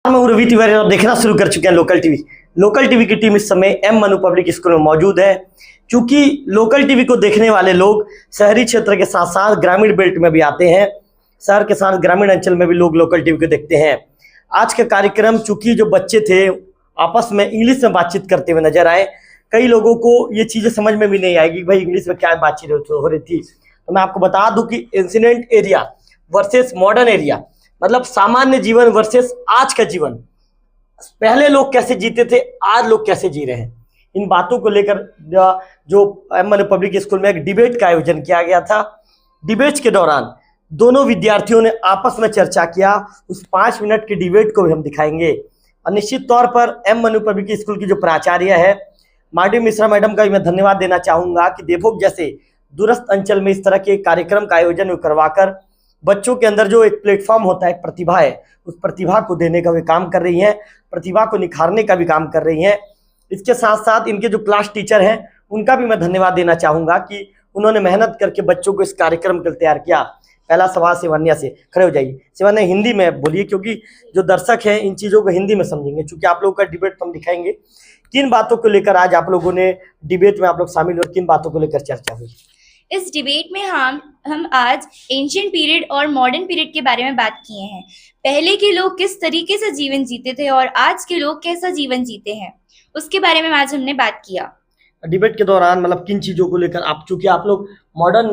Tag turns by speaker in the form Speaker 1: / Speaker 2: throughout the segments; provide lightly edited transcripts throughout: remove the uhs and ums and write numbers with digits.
Speaker 1: मैं रवि तिवारी और देखना शुरू कर चुके हैं लोकल टीवी। लोकल टीवी की टीम इस समय एम मनु पब्लिक स्कूल में मौजूद है। क्योंकि लोकल टीवी को देखने वाले लोग शहरी क्षेत्र के साथ साथ ग्रामीण बेल्ट में भी आते हैं, शहर के साथ ग्रामीण अंचल में भी लोग लोकल टीवी को देखते हैं। आज का कार्यक्रम चूंकि जो बच्चे थे आपस में इंग्लिश में बातचीत करते हुए नजर आए, कई लोगों को ये चीज़ें समझ में भी नहीं आएगी कि भाई इंग्लिश में क्या बातचीत हो रही थी। तो मैं आपको बता दूं कि incident area versus modern area, मतलब सामान्य जीवन वर्सेस आज का जीवन, पहले लोग कैसे जीते थे, आज लोग कैसे जी रहे हैं, इन बातों को लेकर जो एम मनु पब्लिक स्कूल में एक डिबेट का आयोजन किया गया था। डिबेट के दौरान दोनों विद्यार्थियों ने आपस में चर्चा किया। उस 5 मिनट की डिबेट को भी हम दिखाएंगे। और निश्चित तौर पर एम मनु पब्लिक स्कूल की जो प्राचार्य है मार्डी मिश्रा मैडम का भी मैं धन्यवाद देना चाहूँगा कि देवभोग जैसे दूरस्थ अंचल में इस तरह के कार्यक्रम का आयोजन करवाकर बच्चों के अंदर जो एक प्लेटफॉर्म होता है, एक प्रतिभा है, उस प्रतिभा को देने का भी काम कर रही हैं, प्रतिभा को निखारने का भी काम कर रही हैं। इसके साथ साथ इनके जो क्लास टीचर हैं उनका भी मैं धन्यवाद देना चाहूँगा कि उन्होंने मेहनत करके बच्चों को इस कार्यक्रम के लिए तैयार किया। पहला सवाल शिवन्या से, खड़े हो जाइए। शिवन्या हिंदी में बोलिए क्योंकि जो दर्शक हैं इन चीज़ों को हिंदी में समझेंगे। चूँकि आप लोगों का डिबेट तो हम दिखाएंगे, किन बातों को लेकर आज आप लोगों ने डिबेट में आप लोग शामिल और किन बातों को लेकर चर्चा हुई?
Speaker 2: इस डिबेट में हम आज एंशिएंट पीरियड और मॉडर्न पीरियड के बारे में बात किए हैं। पहले के लोग किस तरीके से जीवन जीते थे और आज के लोग कैसा जीवन जीते हैं, उसके बारे में आज हमने बात किया।
Speaker 1: डिबेट के दौरान मतलब किन चीज़ों को लेकर आप, चूंकि आप लोग मॉडर्न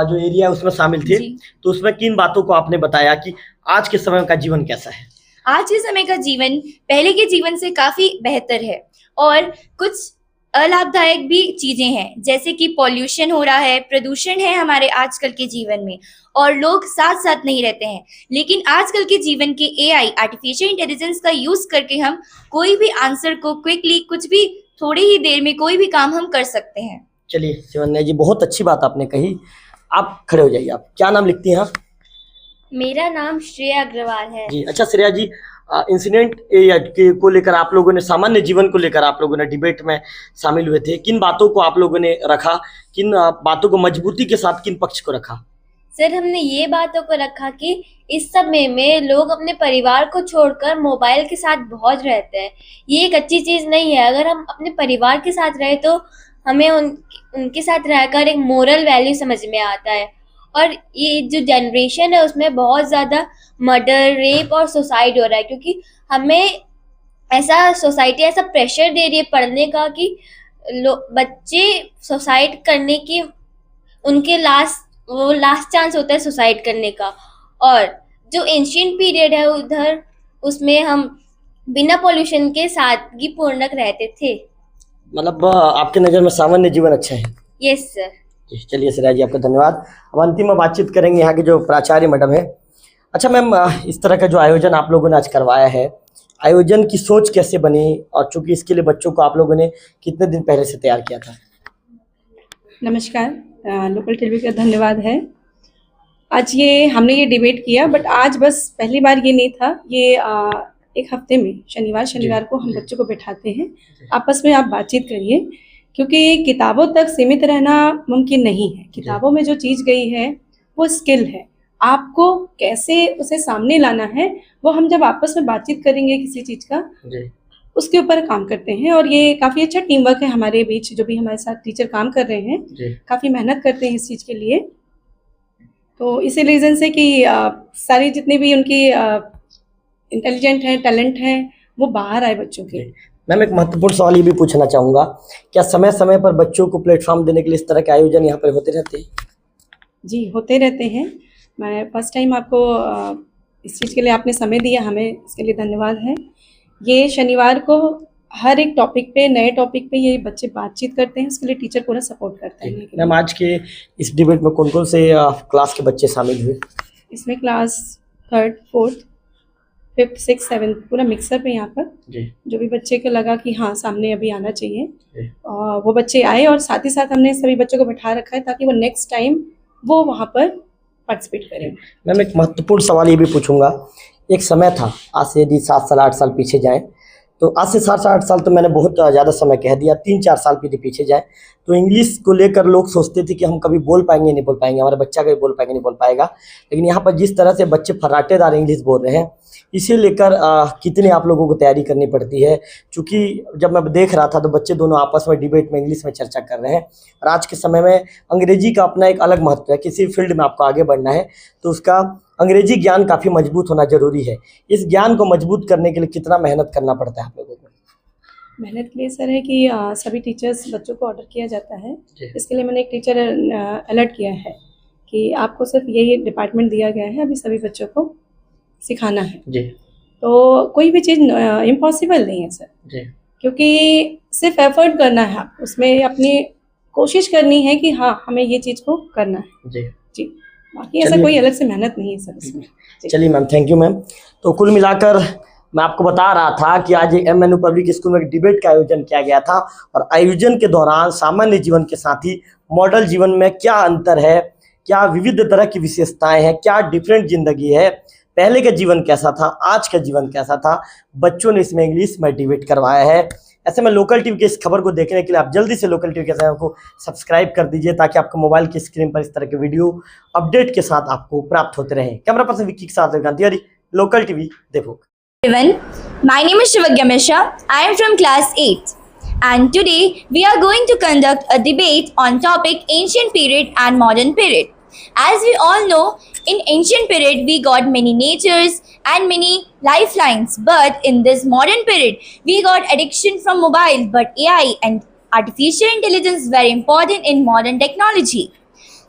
Speaker 1: जो एरिया है उसमें शामिल थे, तो उसमें किन बातों को आपने बताया कि आज के समय का जीवन कैसा है?
Speaker 2: आज के समय का जीवन पहले के जीवन से काफ़ी बेहतर है और कुछ अलाभदायक भी चीजें हैं, जैसे कि पॉल्यूशन हो रहा है, प्रदूषण है हमारे आजकल के जीवन में, और लोग साथ साथ नहीं रहते हैं। लेकिन आजकल के जीवन के एआई आर्टिफिशियल इंटेलिजेंस का यूज करके हम कोई भी आंसर को क्विकली, कुछ भी थोड़ी ही देर में कोई भी काम हम कर सकते हैं।
Speaker 1: चलिए शिवन्या जी, बहुत अच्छी बात आपने कही। आप खड़े हो जाइए। आप क्या नाम लिखती हैं आप?
Speaker 3: मेरा नाम श्रेया अग्रवाल है
Speaker 1: जी। अच्छा श्रेया जी, इंसिडेंट एरिया को लेकर आप लोगों ने, सामान्य जीवन को लेकर आप लोगों ने डिबेट में शामिल हुए थे, किन बातों को आप लोगों ने रखा, किन बातों को मजबूती के साथ, किन पक्ष को रखा?
Speaker 3: सर, हमने ये बातों को रखा कि इस समय में लोग अपने परिवार को छोड़कर मोबाइल के साथ बहुत रहते हैं। ये एक अच्छी चीज़ नहीं है। अगर हम अपने परिवार के साथ रहे तो हमें उनके साथ रहकर एक मोरल वैल्यू समझ में आता है। और ये जो जनरेशन है उसमें बहुत ज़्यादा मर्डर, रेप और सुसाइड हो रहा है, क्योंकि हमें ऐसा सोसाइटी ऐसा प्रेशर दे रही है पढ़ने का कि बच्चे सुसाइड करने की, उनके लास्ट चांस होता है सुसाइड करने का। और जो एंशिएंट पीरियड है उधर, उसमें हम बिना पॉल्यूशन के सादगीपूर्वक रहते थे।
Speaker 1: मतलब आपके नज़र में सामान्य जीवन अच्छा है?
Speaker 3: Yes sir.
Speaker 1: चलिए श्रेया जी, आपका धन्यवाद। अब अंतिम में बातचीत करेंगे यहाँ के जो प्राचार्य मैडम है। अच्छा मैम, इस तरह का जो आयोजन आप लोगों ने आज करवाया है, आयोजन की सोच कैसे बनी और चूंकि इसके लिए बच्चों को आप लोगों ने कितने दिन पहले से तैयार किया था?
Speaker 4: नमस्कार, लोकल टीवी का धन्यवाद है। आज हमने ये डिबेट किया, बट आज बस पहली बार ये नहीं था। ये एक हफ्ते में शनिवार को हम बच्चों को बैठाते हैं, आपस में आप बातचीत करिए, क्योंकि किताबों तक सीमित रहना मुमकिन नहीं है। किताबों में जो चीज़ गई है वो स्किल है, आपको कैसे उसे सामने लाना है वो हम जब आपस में बातचीत करेंगे किसी चीज़ का, उसके ऊपर काम करते हैं। और ये काफ़ी अच्छा टीम वर्क है हमारे बीच, जो भी हमारे साथ टीचर काम कर रहे हैं काफ़ी मेहनत करते हैं इस चीज़ के लिए। तो इसी रीज़न से कि सारी जितने भी उनकी इंटेलिजेंट हैं, टैलेंट हैं, वो बाहर आए बच्चों के।
Speaker 1: मैम एक महत्वपूर्ण सवाल ये भी पूछना चाहूँगा, क्या समय समय पर बच्चों को प्लेटफॉर्म देने के लिए इस तरह के आयोजन यहाँ पर होते रहते हैं?
Speaker 4: जी, होते रहते हैं। मैं फर्स्ट टाइम आपको इस चीज़ के लिए आपने समय दिया, हमें इसके लिए धन्यवाद है। ये शनिवार को हर एक टॉपिक पे, नए टॉपिक पे ये बच्चे बातचीत करते हैं, उसके लिए टीचर पूरा सपोर्ट करते हैं।
Speaker 1: मैम आज के इस डिबेट में कौन कौन से क्लास के बच्चे शामिल हुए?
Speaker 4: इसमें class 3rd, 4th, 5th, 6th, 7th पूरा मिक्सअप है यहाँ पर। जो भी बच्चे को लगा कि हाँ सामने अभी आना चाहिए और वो बच्चे आए, और साथ ही साथ हमने सभी बच्चों को बैठा रखा है ताकि वो नेक्स्ट टाइम वो वहाँ पर पार्टिसिपेट करें।
Speaker 1: मैम एक महत्वपूर्ण सवाल ये भी पूछूंगा, एक समय था, आज से यदि 7 साल 8 साल पीछे जाएं, तो आज से 7 8 साल तो मैंने बहुत ज़्यादा समय कह दिया, 3-4 साल पीछे जाएं तो इंग्लिश को लेकर लोग सोचते थे कि हम कभी बोल पाएंगे नहीं बोल पाएंगे, हमारा बच्चा कभी बोल पाएंगे नहीं बोल पाएगा। लेकिन यहाँ पर जिस तरह से बच्चे फर्राटेदार इंग्लिश बोल रहे हैं, इसे लेकर कितनी आप लोगों को तैयारी करनी पड़ती है? क्योंकि जब मैं देख रहा था तो बच्चे दोनों आपस में डिबेट में इंग्लिश में चर्चा कर रहे हैं और आज के समय में अंग्रेजी का अपना एक अलग महत्व है। किसी फील्ड में आपको आगे बढ़ना है तो उसका अंग्रेजी ज्ञान काफ़ी मजबूत होना जरूरी है। इस ज्ञान को मजबूत करने के लिए कितना मेहनत करना पड़ता है आप लोगों को?
Speaker 4: मेहनत के लिए सर है कि सभी टीचर्स बच्चों को ऑर्डर किया जाता है।
Speaker 1: जी।
Speaker 4: इसके लिए मैंने एक टीचर अलर्ट किया है कि आपको सिर्फ ये डिपार्टमेंट दिया गया है, अभी सभी बच्चों को सिखाना है।
Speaker 1: जी
Speaker 4: तो कोई भी चीज़ इम्पॉसिबल नहीं है सर,
Speaker 1: जी
Speaker 4: क्योंकि सिर्फ एफर्ट करना है, आप उसमें अपनी कोशिश करनी है कि हाँ हमें ये चीज़ को करना है
Speaker 1: जी।
Speaker 4: जी। बाकी ऐसा
Speaker 1: चलिए।
Speaker 4: कोई अलग से मेहनत नहीं है सर इसमें। जी।
Speaker 1: चलिए मैम, थैंक यू मैम। तो कुल मिलाकर मैं आपको बता रहा था कि आज M N U public school में एक डिबेट का आयोजन किया गया था और आयोजन के दौरान सामान्य जीवन के साथ ही मॉडल जीवन में क्या अंतर है, क्या विविध तरह की विशेषताएं हैं, क्या डिफरेंट जिंदगी है, पहले का जीवन कैसा था, आज का जीवन कैसा था, बच्चों ने इसमें इंग्लिश में डिबेट करवाया है। ऐसे में लोकल टीवी की इस खबर को देखने के लिए आप जल्दी से लोकल टीवी के चैनल को सब्सक्राइब कर दीजिए ताकि आपको मोबाइल की स्क्रीन पर इस तरह के वीडियो अपडेट के साथ आपको प्राप्त होते रहें। कैमरा पर्सन विक्की के साथ गांधी, लोकल टीवी देखो।
Speaker 2: Everyone, my name is Shivagya Mishra. I am from class 8 and today we are going to conduct a debate on topic ancient period and modern period. As we all know, in ancient period we got many natures and many lifelines, but in this modern period we got addiction from mobile, but AI and artificial intelligence is very important in modern technology.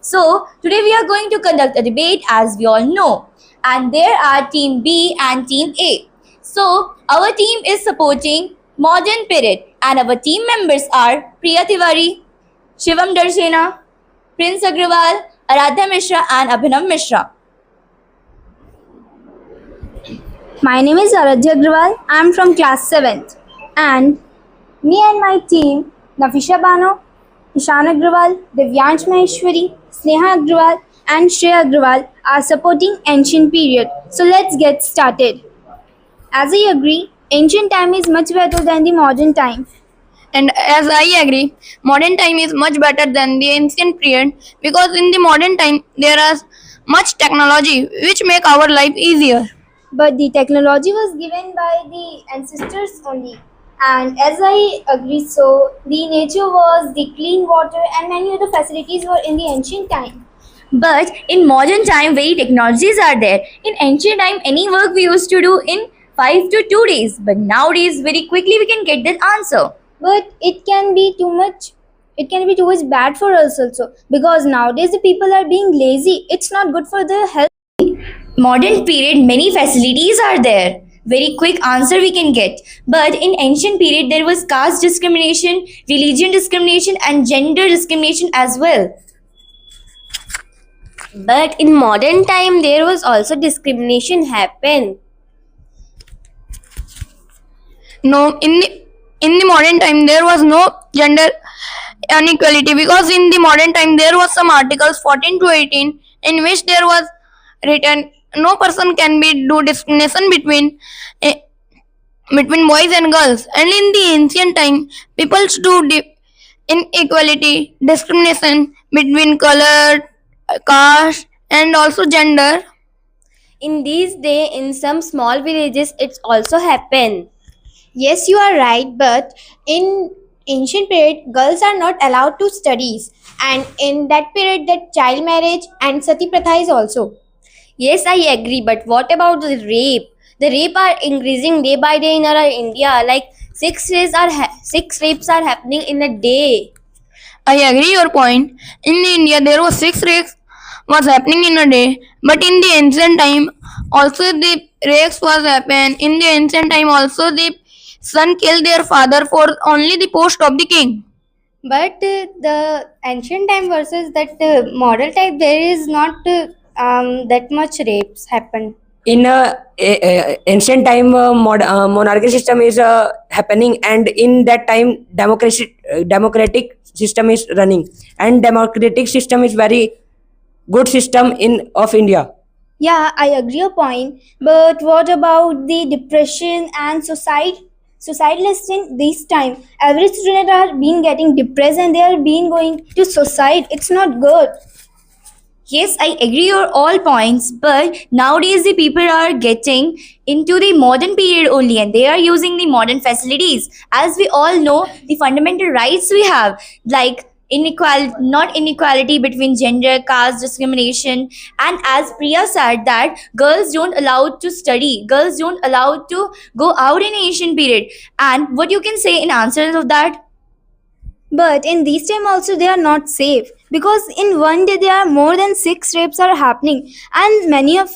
Speaker 2: So today we are going to conduct a debate as we all know, and there are team B and team A. So our team is supporting modern period and our team members are Priya Tiwari, Shivam Darshena, Prince Agrawal, Aradhya Mishra and Abhinav Mishra.
Speaker 5: My name is Aradhya Agrawal. I am from class 7th, and me and my team, Nafisha Bano, Ishan Agrawal, Divyansh Maheshwari, Sneha Agrawal and Shreya Agrawal are supporting ancient period. So let's get started. As I agree, ancient time is much better than the modern time.
Speaker 6: And as I agree, modern time is much better than the ancient period because in the modern time there is much technology which make our life easier.
Speaker 5: But the technology was given by the ancestors only. And as I agree, so the nature was the clean water and many other facilities were in the ancient time.
Speaker 2: But in modern time, very technologies are there. In ancient time, any work we used to do in 5 to 2 days, but nowadays very quickly we can get that answer.
Speaker 5: But it can be too much bad for us also, because nowadays the people are being lazy. It's not good for their health.
Speaker 2: Modern period, many facilities are there. Very quick answer we can get. But in ancient period, there was caste discrimination, religion discrimination and gender discrimination as well.
Speaker 3: But in modern time, there was also discrimination happen.
Speaker 6: No, in the modern time there was no gender inequality because in the modern time there was some articles 14 to 18 in which there was written no person can be do discrimination between boys and girls, and in the ancient time people do inequality discrimination between color, caste and also gender.
Speaker 3: In these days, in some small villages, it's also happened.
Speaker 5: Yes, you are right, but in ancient period, girls are not allowed to studies, and in that period, that child marriage and sati pratha is also.
Speaker 3: Yes, I agree. But what about the rape? The rape are increasing day by day in our India. Like 6 rapes are happening in a day.
Speaker 6: I agree your point. In India there was 6 rapes was happening in a day, but in the ancient time also the rapes was happen. In the ancient time also the son killed their father for only the post of the king.
Speaker 5: But the ancient time versus that modern time, there is not that much rapes happen.
Speaker 7: In ancient time monarchy system is happening, and in that time democratic system is running, and democratic system is very good system in of India.
Speaker 5: Yeah, I agree your point. But what about the depression and suicidalist in this time? Every student are being getting depressed and they are being going to suicide. It's not good.
Speaker 2: Yes, I agree on all points, but nowadays the people are getting into the modern period only and they are using the modern facilities. As we all know, the fundamental rights we have, like inequality, not inequality between gender, caste discrimination, and as Priya said that girls don't allowed to study, girls don't allowed to go out in ancient period. And what you can say in answer of that?
Speaker 5: But in these time also they are not safe because in one day there are more than 6 rapes are happening and many of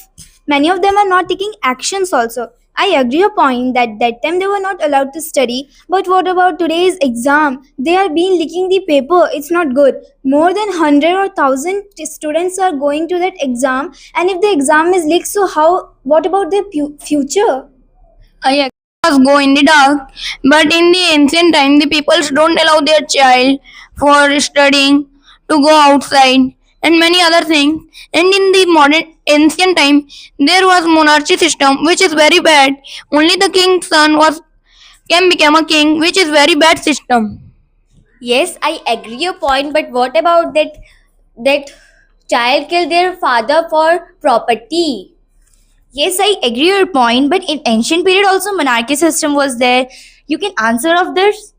Speaker 5: them are not taking actions also. I agree your point that time they were not allowed to study. But what about today's exam? They are being leaking the paper. It's not good. More than 100 or 1,000 students are going to that exam, and if the exam is leaked, so how? What about their future?
Speaker 6: I was go in the dark, but in the ancient time, the peoples don't allow their child for studying to go outside and many other things. And in the modern ancient time, there was monarchy system, which is very bad. Only the king's son was can become a king, which is very bad system.
Speaker 3: Yes, I agree your point, but what about that child killed their father for property?
Speaker 2: Yes, I agree your point, but in ancient period also monarchy system was there. You can answer of this?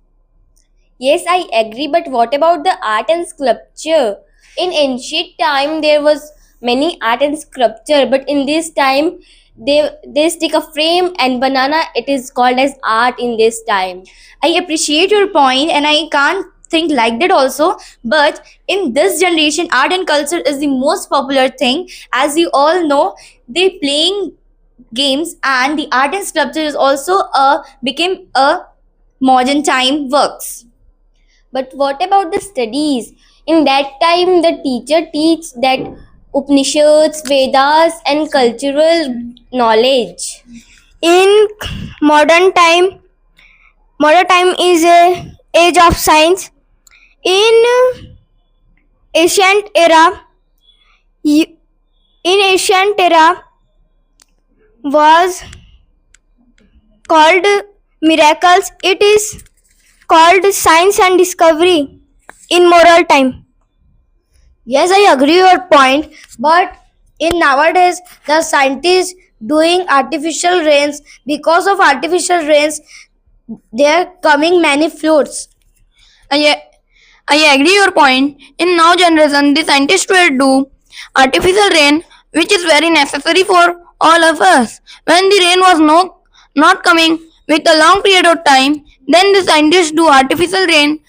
Speaker 3: Yes, I agree, but what about the art and sculpture? In ancient time there was many art and sculpture, but in this time they stick a frame and banana, it is called as art in this time.
Speaker 2: I appreciate your point and I can't think like that also, but in this generation art and culture is the most popular thing. As you all know, they playing games and the art and sculpture is also became a modern time works.
Speaker 3: But what about the studies? In that time the teacher teach that Upanishads, Vedas and cultural knowledge.
Speaker 5: In modern time, modern time is a age of science. In ancient era, in ancient era was called miracles. It is called science and discovery in moral time.
Speaker 8: Yes, I agree your point, but in nowadays the scientists doing artificial rains. Because of artificial rains, there are coming many floods.
Speaker 6: I agree your point. In now generation, the scientists will do artificial rain, which is very necessary for all of us. When the rain was not coming with a long period of time, then the scientists do artificial rain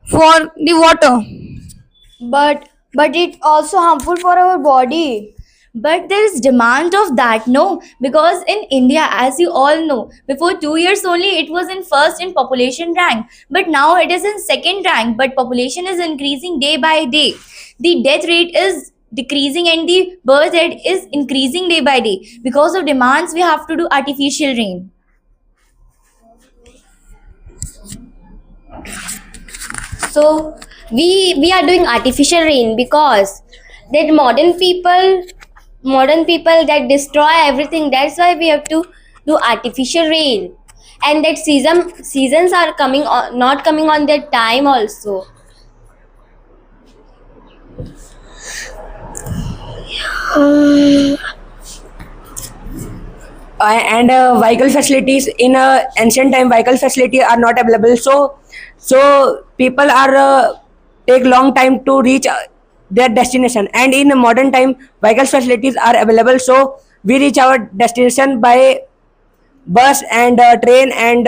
Speaker 6: for the water.
Speaker 8: But it's also harmful for our body.
Speaker 2: But there is demand of that, no? Because in India, as you all know, before 2 years only it was in first in population rank. But now it is in second rank. But population is increasing day by day. The death rate is decreasing and the birth rate is increasing day by day. Because of demands, we have to do artificial rain.
Speaker 3: So we are doing artificial rain because that modern people that destroy everything, that's why we have to do artificial rain. And that seasons are coming on, not coming on their time also.
Speaker 7: And vehicle facilities in ancient time, vehicle facility are not available, so people are take long time to reach their destination. And in modern time vehicle facilities are available, so we reach our destination by bus and train and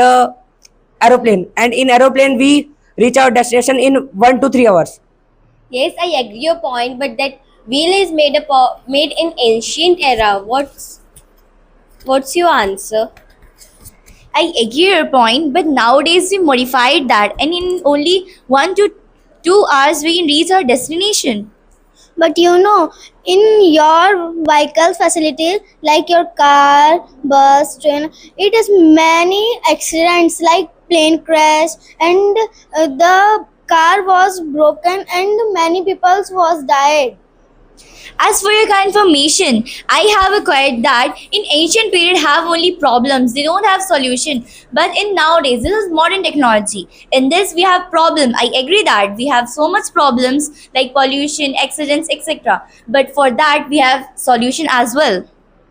Speaker 7: aeroplane, and in aeroplane we reach our destination in 1 to 3 hours.
Speaker 3: Yes, I agree your point, but that wheel is made in ancient era. What's your answer?
Speaker 2: I agree your point, but nowadays we modified that and in only 1 to 2 hours we can reach our destination.
Speaker 8: But you know, in your vehicle facilities like your car, bus, train, it is many accidents like plane crash and the car was broken and many people was died.
Speaker 2: As for your confirmation, I have acquired that in ancient period have only problems. They don't have solution. But in nowadays, this is modern technology. In this we have problem. I agree that we have so much problems like pollution, accidents, etc. But for that we have solution as well.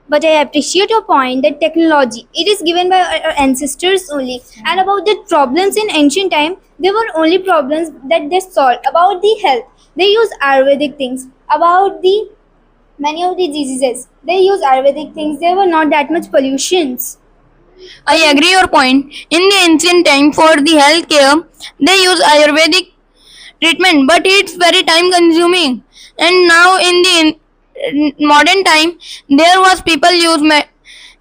Speaker 5: But I appreciate your point that technology, it is given by our ancestors only. And about the problems in ancient time, there were only problems that they solved. About the health, they use Ayurvedic things. About the many of the diseases, they use Ayurvedic things. There were not that much pollutions.
Speaker 6: I agree your point. In the ancient time, for the healthcare, they use Ayurvedic treatment, but it's very time consuming. And now in the modern time, there was people use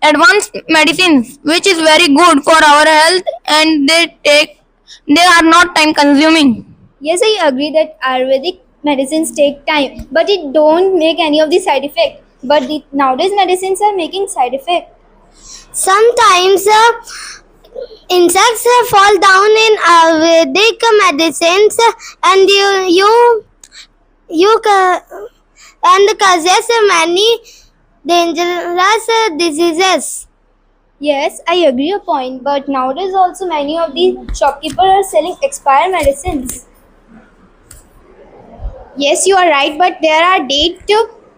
Speaker 6: advanced medicines, which is very good for our health, and they are not time consuming.
Speaker 5: Yes, I agree that Ayurvedic medicines take time, but it don't make any of the side effect. But the nowadays medicines are making side effect.
Speaker 8: Sometimes insects fall down in Ayurvedic medicines and and causes many dangerous diseases.
Speaker 5: Yes, I agree your point, but nowadays also many of the shopkeepers are selling expired medicines.
Speaker 9: Yes, you are right, but there are dates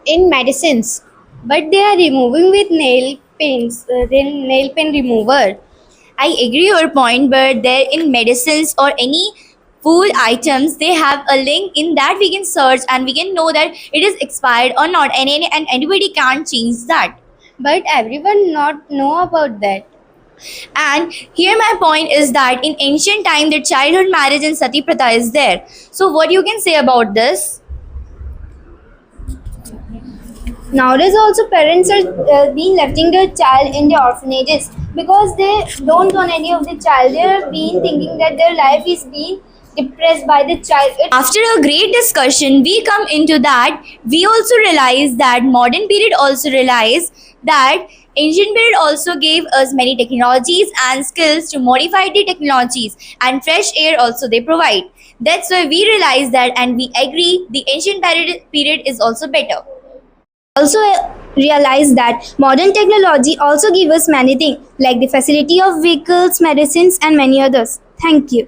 Speaker 9: in medicines.
Speaker 5: But they are removing with nail pen remover.
Speaker 2: I agree your point, but there in medicines or any food items, they have a link in that we can search and we can know that it is expired or not, and anybody can't change that.
Speaker 5: But everyone not know about that.
Speaker 2: And here my point is that in ancient time, the childhood marriage and sati pratha is there. So what you can say about this?
Speaker 5: Nowadays also parents are being letting their child in the orphanages because they don't want any of the child. They are being thinking that their life is being depressed by the child.
Speaker 2: After a great discussion, we come into that. We also realize that modern period also realize that ancient period also gave us many technologies and skills to modify the technologies, and fresh air also they provide. That's why we realize that, and we agree the ancient period is also better.
Speaker 5: Also realize that modern technology also gives us many things like the facility of vehicles, medicines and many others. Thank you.